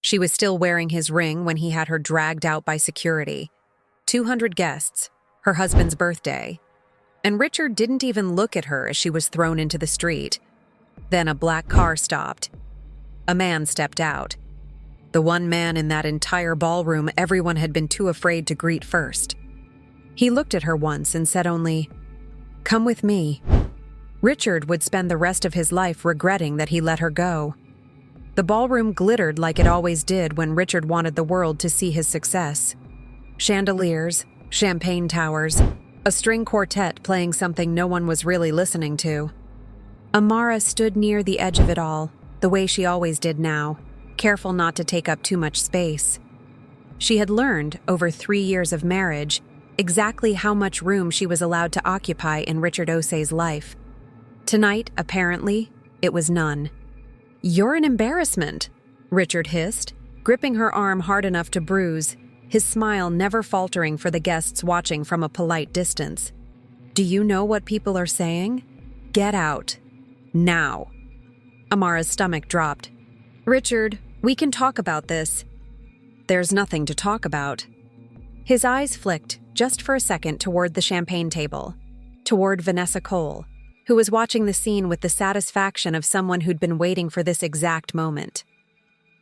She was still wearing his ring when he had her dragged out by security. 200 guests, her husband's birthday. And Richard didn't even look at her as she was thrown into the street. Then a black car stopped. A man stepped out. The one man in that entire ballroom everyone had been too afraid to greet first. He looked at her once and said only, "Come with me." Richard would spend the rest of his life regretting that he let her go. The ballroom glittered like it always did when Richard wanted the world to see his success. Chandeliers, champagne towers, a string quartet playing something no one was really listening to. Amara stood near the edge of it all, the way she always did now, careful not to take up too much space. She had learned, over 3 years of marriage, exactly how much room she was allowed to occupy in Richard Osei's life. Tonight, apparently, it was none. "You're an embarrassment," Richard hissed, gripping her arm hard enough to bruise, his smile never faltering for the guests watching from a polite distance. "Do you know what people are saying? Get out. Now." Amara's stomach dropped. "Richard, we can talk about this." "There's nothing to talk about." His eyes flicked, just for a second, toward the champagne table, toward Vanessa Cole, who was watching the scene with the satisfaction of someone who'd been waiting for this exact moment.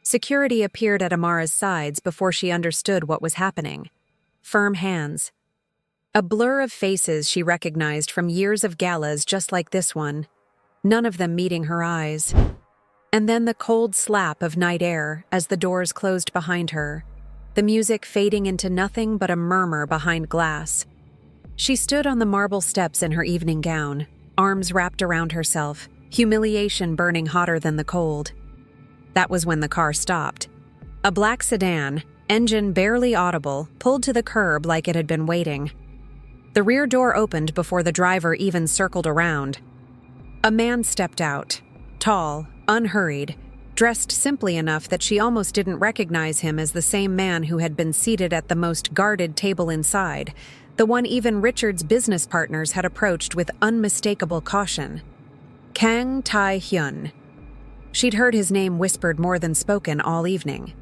Security appeared at Amara's sides before she understood what was happening. Firm hands. A blur of faces she recognized from years of galas just like this one, none of them meeting her eyes. And then the cold slap of night air as the doors closed behind her, the music fading into nothing but a murmur behind glass. She stood on the marble steps in her evening gown, arms wrapped around herself, humiliation burning hotter than the cold. That was when the car stopped. A black sedan, engine barely audible, pulled to the curb like it had been waiting. The rear door opened before the driver even circled around. A man stepped out, tall, unhurried, dressed simply enough that she almost didn't recognize him as the same man who had been seated at the most guarded table inside, the one even Richard's business partners had approached with unmistakable caution. Kang Tae-hyun. She'd heard his name whispered more than spoken all evening.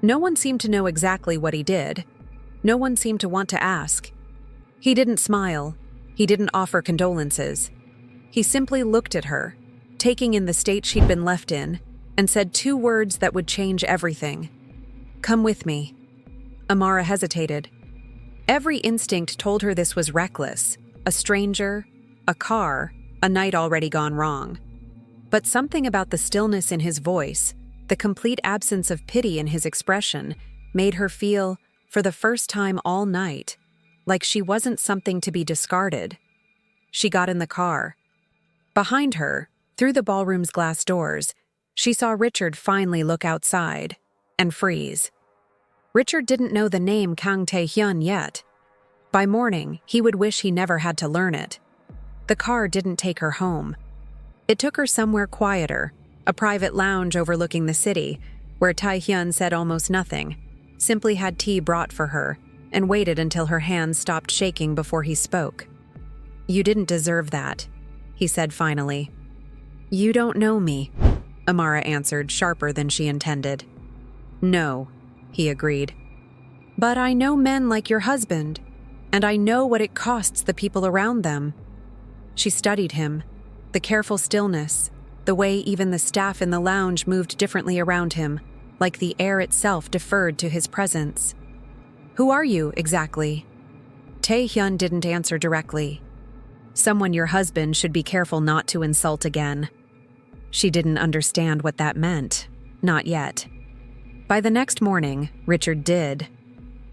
No one seemed to know exactly what he did. No one seemed to want to ask. He didn't smile. He didn't offer condolences. He simply looked at her, taking in the state she'd been left in, and said 2 words that would change everything. "Come with me." Amara hesitated. Every instinct told her this was reckless. A stranger, a car, a night already gone wrong. But something about the stillness in his voice, the complete absence of pity in his expression, made her feel, for the first time all night, like she wasn't something to be discarded. She got in the car. Behind her, through the ballroom's glass doors, she saw Richard finally look outside and freeze. Richard didn't know the name Kang Tae-hyun yet. By morning, he would wish he never had to learn it. The car didn't take her home. It took her somewhere quieter, a private lounge overlooking the city, where Tae-hyun said almost nothing, simply had tea brought for her, and waited until her hands stopped shaking before he spoke. "You didn't deserve that," he said finally. "You don't know me," Amara answered, sharper than she intended. "No," he agreed. "But I know men like your husband, and I know what it costs the people around them." She studied him, the careful stillness, the way even the staff in the lounge moved differently around him, like the air itself deferred to his presence. "Who are you, exactly?" Tae-hyun didn't answer directly. "Someone your husband should be careful not to insult again." She didn't understand what that meant. Not yet. By the next morning, Richard did.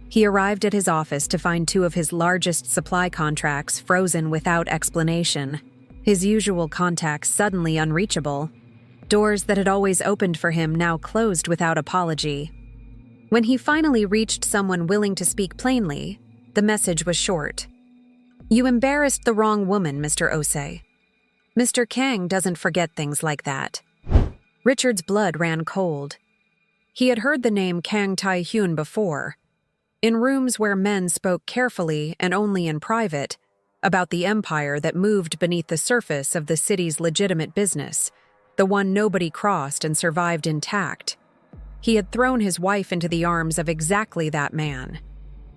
He arrived at his office to find 2 of his largest supply contracts frozen without explanation. His usual contacts suddenly unreachable. Doors that had always opened for him now closed without apology. When he finally reached someone willing to speak plainly, the message was short. "You embarrassed the wrong woman, Mr. Osei. Mr. Kang doesn't forget things like that." Richard's blood ran cold. He had heard the name Kang Tae-hyun before, in rooms where men spoke carefully and only in private about the empire that moved beneath the surface of the city's legitimate business, the one nobody crossed and survived intact. He had thrown his wife into the arms of exactly that man.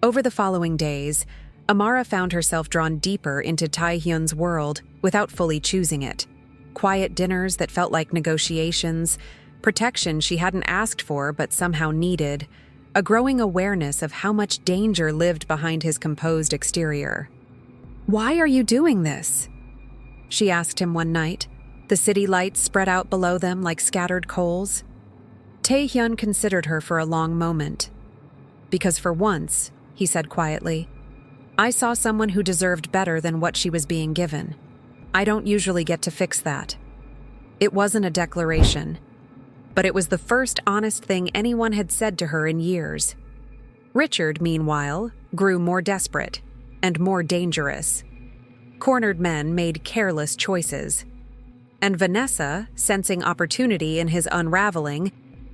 Over the following days, Amara found herself drawn deeper into Taehyun's world without fully choosing it. Quiet dinners that felt like negotiations, protection she hadn't asked for but somehow needed, a growing awareness of how much danger lived behind his composed exterior. "Why are you doing this?" she asked him one night, the city lights spread out below them like scattered coals. Taehyun considered her for a long moment. "Because for once," he said quietly, "I saw someone who deserved better than what she was being given. I don't usually get to fix that." It wasn't a declaration, but it was the first honest thing anyone had said to her in years. Richard, meanwhile, grew more desperate and more dangerous. Cornered men made careless choices. And Vanessa, sensing opportunity in his unraveling,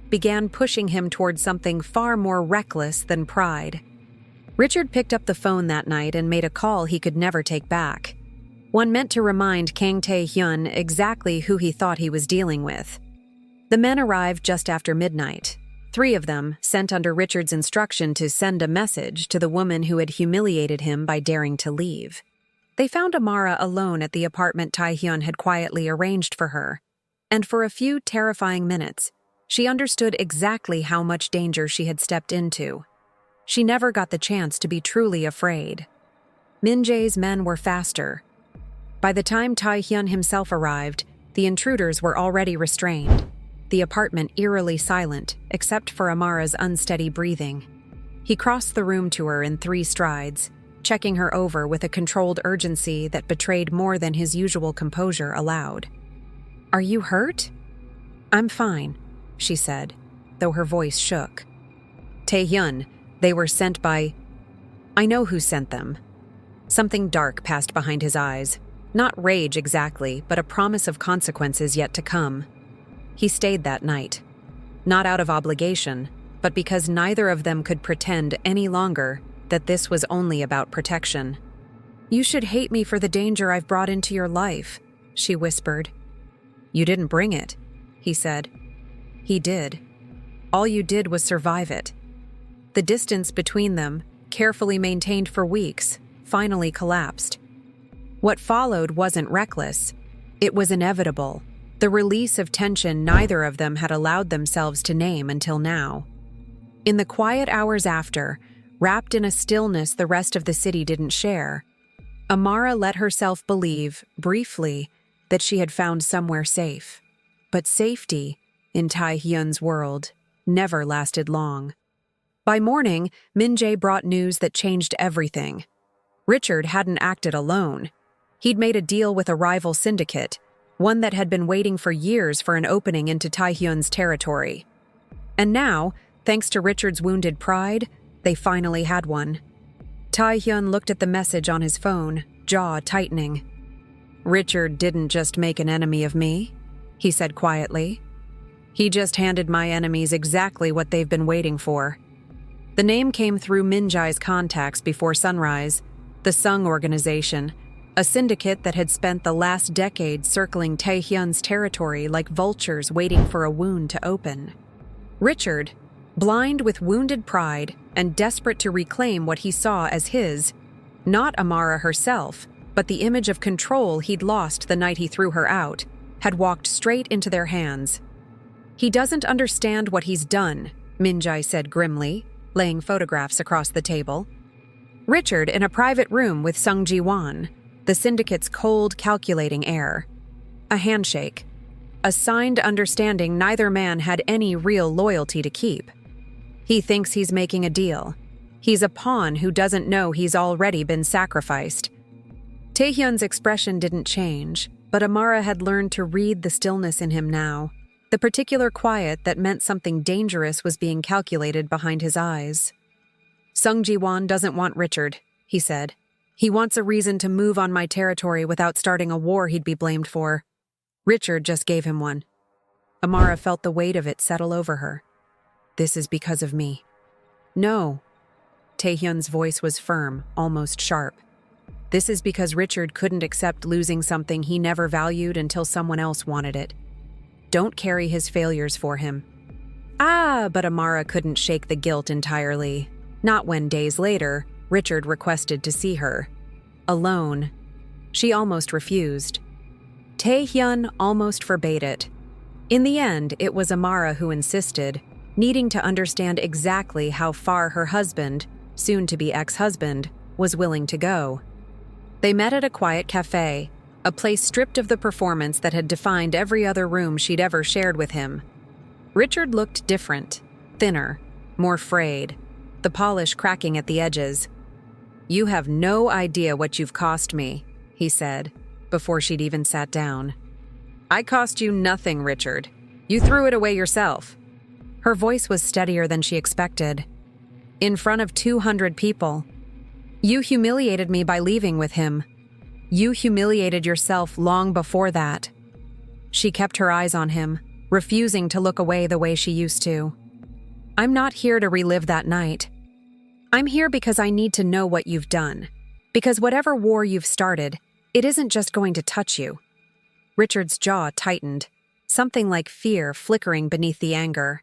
began pushing him towards something far more reckless than pride. Richard picked up the phone that night and made a call he could never take back. One meant to remind Kang Tae-hyun exactly who he thought he was dealing with. The men arrived just after midnight, 3 of them sent under Richard's instruction to send a message to the woman who had humiliated him by daring to leave. They found Amara alone at the apartment Tae-hyun had quietly arranged for her, and for a few terrifying minutes, she understood exactly how much danger she had stepped into. She never got the chance to be truly afraid. Min Jae's men were faster. By the time Tae-hyun himself arrived, the intruders were already restrained, the apartment eerily silent except for Amara's unsteady breathing. He crossed the room to her in 3 strides, checking her over with a controlled urgency that betrayed more than his usual composure allowed. "Are you hurt?" "I'm fine," she said, though her voice shook. "Tae-hyun, they were sent by—" "I know who sent them." Something dark passed behind his eyes. Not rage exactly, but a promise of consequences yet to come. He stayed that night. Not out of obligation, but because neither of them could pretend any longer that this was only about protection. "You should hate me for the danger I've brought into your life," she whispered. "You didn't bring it," he said. He did. All you did was survive it. The distance between them, carefully maintained for weeks, finally collapsed. What followed wasn't reckless. It was inevitable, the release of tension neither of them had allowed themselves to name until now. In the quiet hours after, wrapped in a stillness the rest of the city didn't share, Amara let herself believe, briefly, that she had found somewhere safe. But safety, in Tae-hyun's world, never lasted long. By morning, Min Jae brought news that changed everything. Richard hadn't acted alone. He'd made a deal with a rival syndicate, one that had been waiting for years for an opening into Tae-hyun's territory. And now, thanks to Richard's wounded pride, they finally had one. Tae-hyun looked at the message on his phone, jaw tightening. "Richard didn't just make an enemy of me," he said quietly. "He just handed my enemies exactly what they've been waiting for." The name came through Min Jae's contacts before sunrise, the Sung organization, a syndicate that had spent the last decade circling Tae-hyun's territory like vultures waiting for a wound to open. Richard, blind with wounded pride and desperate to reclaim what he saw as his, not Amara herself, but the image of control he'd lost the night he threw her out, had walked straight into their hands. "He doesn't understand what he's done," Min Jae said grimly, laying photographs across the table. Richard in a private room with Sung Ji-won, the syndicate's cold, calculating air. A handshake. A signed understanding neither man had any real loyalty to keep. He thinks he's making a deal. He's a pawn who doesn't know he's already been sacrificed. Taehyun's expression didn't change, but Amara had learned to read the stillness in him now, the particular quiet that meant something dangerous was being calculated behind his eyes. "Sung Ji-won doesn't want Richard," he said. "He wants a reason to move on my territory without starting a war he'd be blamed for. Richard just gave him one." Amara felt the weight of it settle over her. "This is because of me." "No." Taehyun's voice was firm, almost sharp. "This is because Richard couldn't accept losing something he never valued until someone else wanted it. Don't carry his failures for him." But Amara couldn't shake the guilt entirely. Not when days later, Richard requested to see her. Alone. She almost refused. Taehyun almost forbade it. In the end, it was Amara who insisted, needing to understand exactly how far her husband, soon-to-be ex-husband, was willing to go. They met at a quiet cafe, a place stripped of the performance that had defined every other room she'd ever shared with him. Richard looked different, thinner, more frayed, the polish cracking at the edges. "You have no idea what you've cost me," he said, before she'd even sat down. "I cost you nothing, Richard. You threw it away yourself." Her voice was steadier than she expected. "In front of 200 people. You humiliated me by leaving with him. You humiliated yourself long before that." She kept her eyes on him, refusing to look away the way she used to. "I'm not here to relive that night. I'm here because I need to know what you've done. Because whatever war you've started, it isn't just going to touch you." Richard's jaw tightened, something like fear flickering beneath the anger.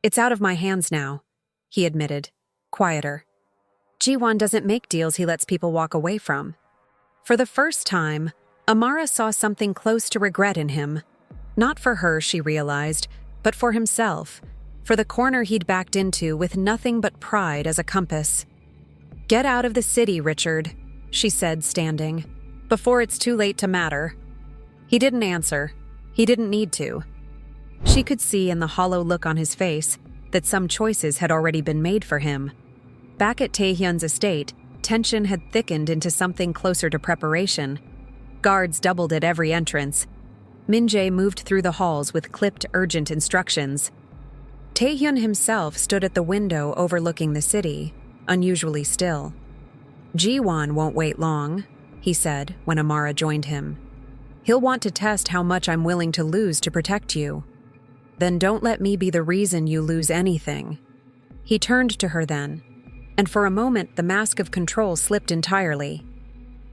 "It's out of my hands now," he admitted, quieter. Jiwon doesn't make deals he lets people walk away from. For the first time, Amara saw something close to regret in him. Not for her, she realized, but for himself, for the corner he'd backed into with nothing but pride as a compass. "Get out of the city, Richard," she said, standing, "before it's too late to matter." He didn't answer. He didn't need to. She could see in the hollow look on his face that some choices had already been made for him. Back at Taehyun's estate, tension had thickened into something closer to preparation. Guards doubled at every entrance. Min-jae moved through the halls with clipped, urgent instructions. Taehyun himself stood at the window overlooking the city, unusually still. "Jiwon won't wait long," he said when Amara joined him. "He'll want to test how much I'm willing to lose to protect you. Then don't let me be the reason you lose anything." He turned to her then, and for a moment the mask of control slipped entirely.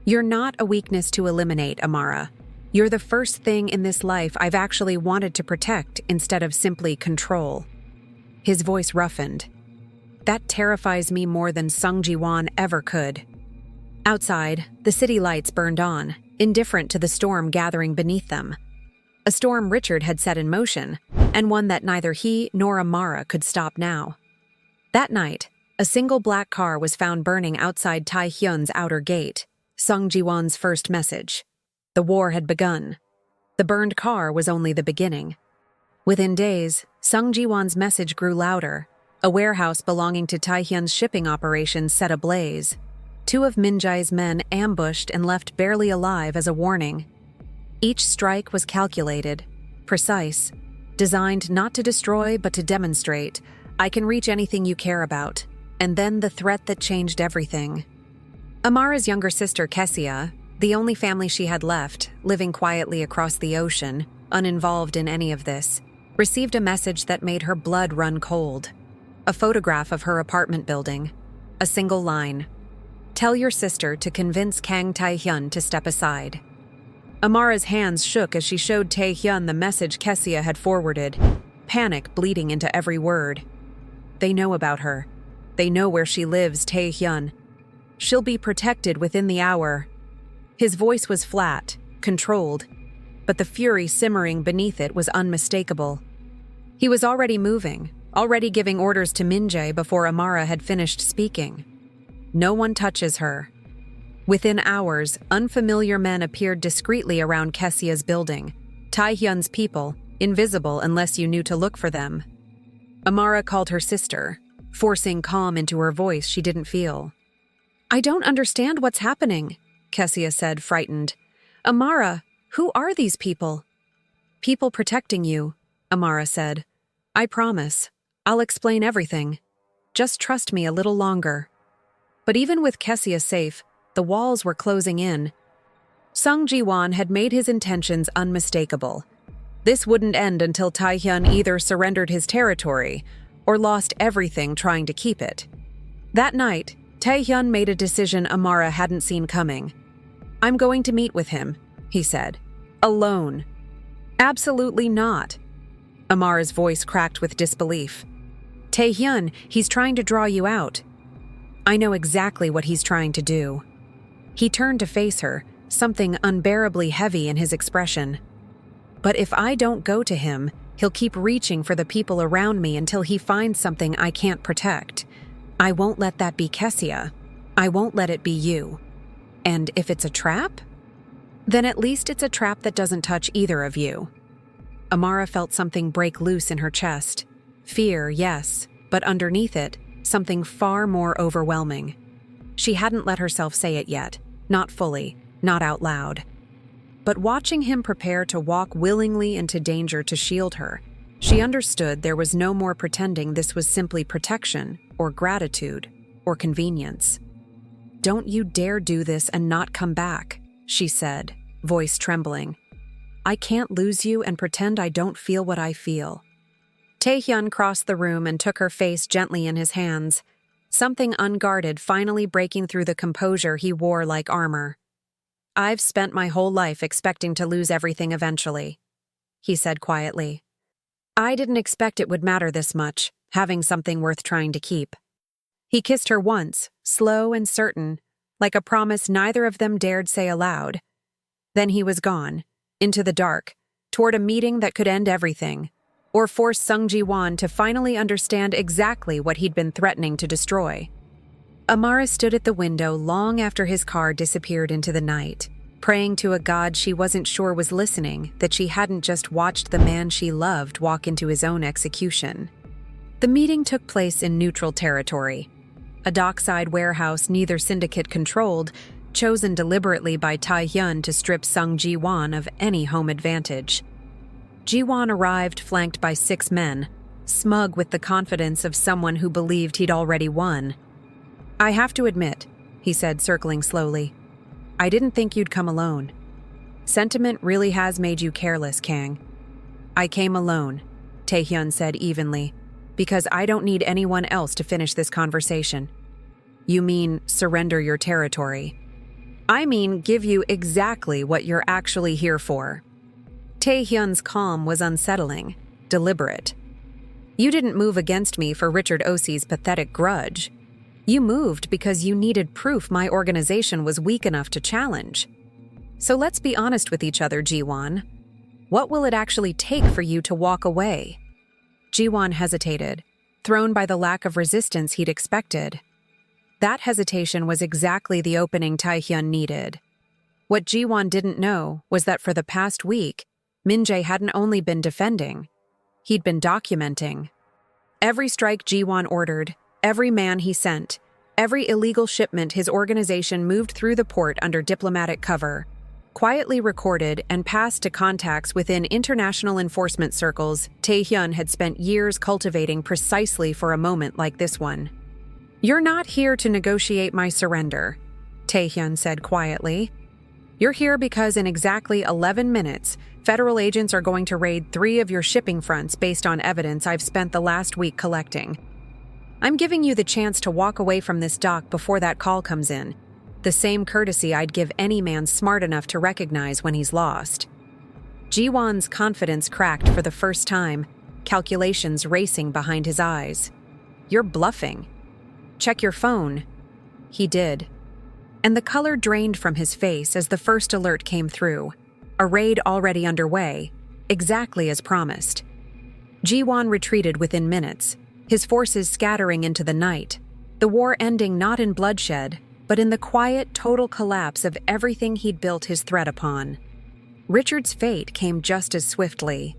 "You're not a weakness to eliminate, Amara. You're the first thing in this life I've actually wanted to protect instead of simply control." His voice roughened. "That terrifies me more than Sung Ji-won ever could." Outside, the city lights burned on, indifferent to the storm gathering beneath them. A storm Richard had set in motion, and one that neither he nor Amara could stop now. That night, a single black car was found burning outside Taehyun's outer gate, Sung Ji-won's first message. The war had begun. The burned car was only the beginning. Within days, Sung Ji-won's message grew louder. A warehouse belonging to Taehyun's shipping operations set ablaze. 2 of Min-jae's men ambushed and left barely alive as a warning. Each strike was calculated, precise, designed not to destroy but to demonstrate, "I can reach anything you care about." And then the threat that changed everything. Amara's younger sister, Kessia, the only family she had left, living quietly across the ocean, uninvolved in any of this, received a message that made her blood run cold. A photograph of her apartment building. A single line. "Tell your sister to convince Kang Taehyun to step aside." Amara's hands shook as she showed Taehyun the message Kessia had forwarded, panic bleeding into every word. "They know about her. They know where she lives, Taehyun. She'll be protected within the hour." His voice was flat, controlled, but the fury simmering beneath it was unmistakable. He was already moving, already giving orders to Min-jae before Amara had finished speaking. "No one touches her." Within hours, unfamiliar men appeared discreetly around Kessia's building, Taehyun's people, invisible unless you knew to look for them. Amara called her sister, forcing calm into her voice she didn't feel. "I don't understand what's happening," Kessia said, frightened. "Amara, who are these people?" "People protecting you," Amara said. "I promise. I'll explain everything. Just trust me a little longer." But even with Kessia safe, the walls were closing in. Sung Ji-won had made his intentions unmistakable. This wouldn't end until Taehyun either surrendered his territory or lost everything trying to keep it. That night, Taehyun made a decision Amara hadn't seen coming. "I'm going to meet with him," he said. "Alone." "Absolutely not." Amara's voice cracked with disbelief. Taehyun, he's trying to draw you out. I know exactly what he's trying to do. He turned to face her, something unbearably heavy in his expression. But if I don't go to him, he'll keep reaching for the people around me until he finds something I can't protect. I won't let that be Kessia. I won't let it be you. And if it's a trap? Then at least it's a trap that doesn't touch either of you. Amara felt something break loose in her chest. Fear, yes, but underneath it, something far more overwhelming. She hadn't let herself say it yet, not fully, not out loud. But watching him prepare to walk willingly into danger to shield her, she understood there was no more pretending this was simply protection, or gratitude, or convenience. Don't you dare do this and not come back, she said, voice trembling. I can't lose you and pretend I don't feel what I feel. Taehyun crossed the room and took her face gently in his hands, something unguarded finally breaking through the composure he wore like armor. I've spent my whole life expecting to lose everything eventually, he said quietly. I didn't expect it would matter this much, having something worth trying to keep. He kissed her once, slow and certain, like a promise neither of them dared say aloud. Then he was gone, into the dark, toward a meeting that could end everything, or force Sung Ji-won to finally understand exactly what he'd been threatening to destroy. Amara stood at the window long after his car disappeared into the night, praying to a god she wasn't sure was listening that she hadn't just watched the man she loved walk into his own execution. The meeting took place in neutral territory, a dockside warehouse neither syndicate controlled, chosen deliberately by Taehyun to strip Sung Ji-won of any home advantage. Ji-won arrived flanked by 6 men, smug with the confidence of someone who believed he'd already won. I have to admit, he said, circling slowly, I didn't think you'd come alone. Sentiment really has made you careless, Kang. I came alone, Taehyun said evenly, because I don't need anyone else to finish this conversation. You mean surrender your territory. I mean give you exactly what you're actually here for. Taehyun's calm was unsettling, deliberate. You didn't move against me for Richard Osei's pathetic grudge. You moved because you needed proof my organization was weak enough to challenge. So let's be honest with each other, Ji-won. What will it actually take for you to walk away? Ji-won hesitated, thrown by the lack of resistance he'd expected. That hesitation was exactly the opening Taehyun needed. What Ji-won didn't know was that for the past week, Min-jae hadn't only been defending, he'd been documenting. Every strike Ji-won ordered, every man he sent, every illegal shipment his organization moved through the port under diplomatic cover, quietly recorded and passed to contacts within international enforcement circles, Taehyun had spent years cultivating precisely for a moment like this one. You're not here to negotiate my surrender, Taehyun said quietly. You're here because in exactly 11 minutes, federal agents are going to raid 3 of your shipping fronts based on evidence I've spent the last week collecting. I'm giving you the chance to walk away from this dock before that call comes in, the same courtesy I'd give any man smart enough to recognize when he's lost. Ji-won's confidence cracked for the first time, calculations racing behind his eyes. You're bluffing. Check your phone. He did. And the color drained from his face as the first alert came through. A raid already underway, exactly as promised. Ji-won retreated within minutes, his forces scattering into the night, the war ending not in bloodshed, but in the quiet, total collapse of everything he'd built his threat upon. Richard's fate came just as swiftly.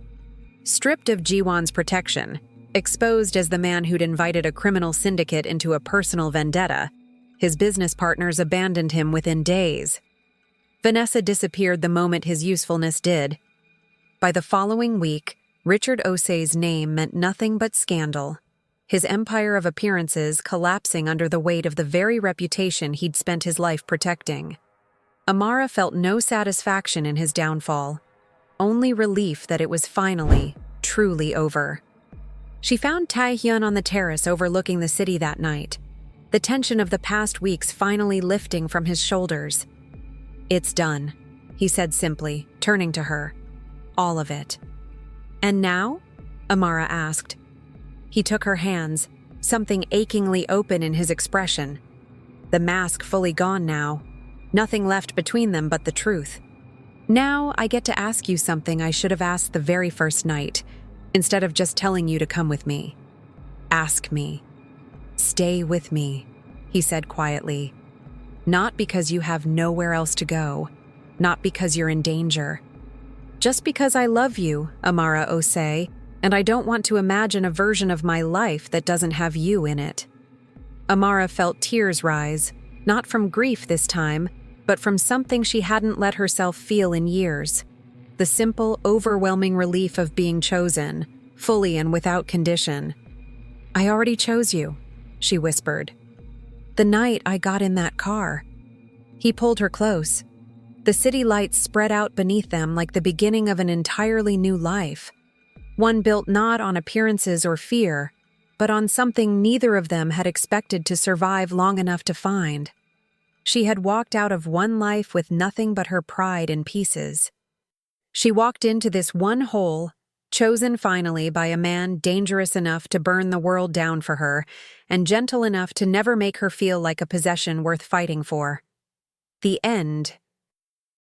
Stripped of Ji-won's protection, exposed as the man who'd invited a criminal syndicate into a personal vendetta, his business partners abandoned him within days. Vanessa disappeared the moment his usefulness did. By the following week, Richard Osei's name meant nothing but scandal, his empire of appearances collapsing under the weight of the very reputation he'd spent his life protecting. Amara felt no satisfaction in his downfall, only relief that it was finally, truly over. She found Taehyun on the terrace overlooking the city that night, the tension of the past weeks finally lifting from his shoulders. It's done, he said simply, turning to her. All of it. And now? Amara asked. He took her hands, something achingly open in his expression. The mask fully gone now. Nothing left between them but the truth. Now I get to ask you something I should have asked the very first night, instead of just telling you to come with me. Ask me. Stay with me, he said quietly. Not because you have nowhere else to go, not because you're in danger. Just because I love you, Amara Osei, and I don't want to imagine a version of my life that doesn't have you in it. Amara felt tears rise, not from grief this time, but from something she hadn't let herself feel in years. The simple, overwhelming relief of being chosen, fully and without condition. I already chose you, she whispered. The night I got in that car. He pulled her close. The city lights spread out beneath them like the beginning of an entirely new life. One built not on appearances or fear, but on something neither of them had expected to survive long enough to find. She had walked out of one life with nothing but her pride in pieces. She walked into this one hole, chosen finally by a man dangerous enough to burn the world down for her, and gentle enough to never make her feel like a possession worth fighting for. The end